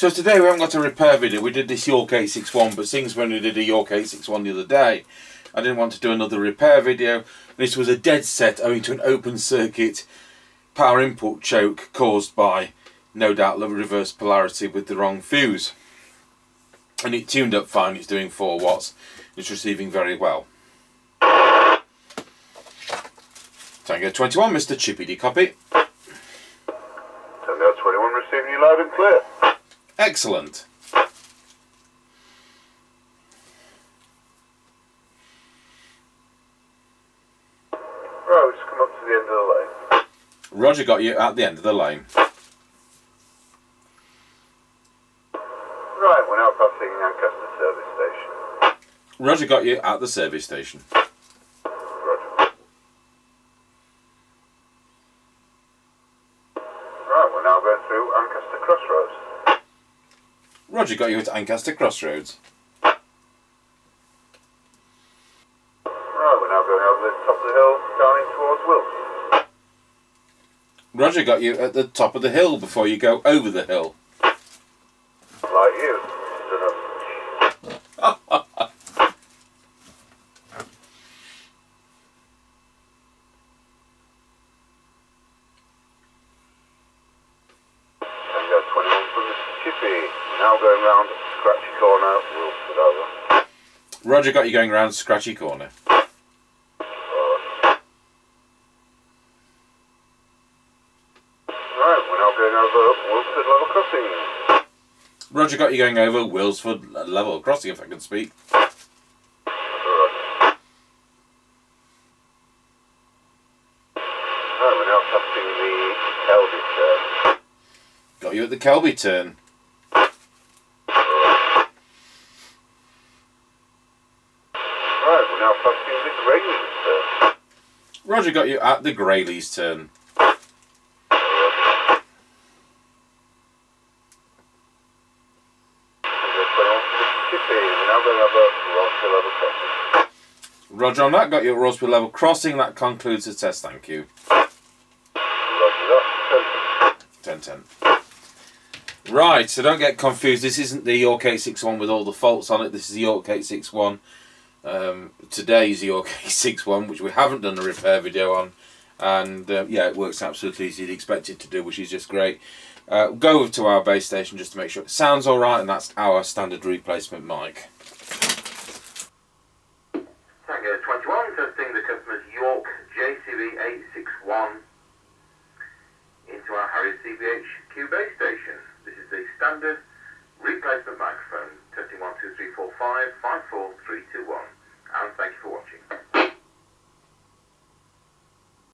So today we haven't got a repair video. We did this York 861, but since when we did a York 861 the other day, I didn't want to do another repair video. This was a dead set owing to an open circuit power input choke caused by, no doubt, the reverse polarity with the wrong fuse. And it tuned up fine, it's doing 4 watts, it's receiving very well. Tango 21, Mr. Chippie, copy. Tango 21 receiving you loud and clear. Excellent. Right, just come up to the end of the lane. Roger got you at the end of the lane. Right, we're now passing Lancaster service station. Roger got you at the service station. Roger. Right, we're now going through Lancaster Crossroads. Roger got you at Lancaster Crossroads. Right, we're now going over the top of the hill, down in towards Wilts. Roger got you at the top of the hill before you go over the hill. Like you. Don't know. Tango 21 from Mr. Chippie. Now going round Scratchy Corner, Wilford over. Roger got you going round Scratchy Corner. Right, we're now going over Wilford Level Crossing. Roger got you going over Wilsford Level Crossing, if I can speak. Right, we're now passing the Kelby turn. Got you at the Kelby turn. Right, we're now passing the Grayleys turn. Roger got you at the Grayleys turn. Roger on that, got you at Roswell Level Crossing. That concludes the test, thank you. 10-10. Right, so don't get confused. This isn't the York 861 with all the faults on it. This is the York 861. Today's York 861, which we haven't done a repair video on. And yeah, it works absolutely as you'd expect it to do, which is just great. Go over to our base station just to make sure it sounds alright, and that's our standard replacement mic. Tango 21, testing the customer's York JCB861 into our Harry CBHQ base station. This is the standard replacement microphone. Testing 1, 2, 3, 4, 5, 5, 4, 3, 2, 1. And thank you for watching.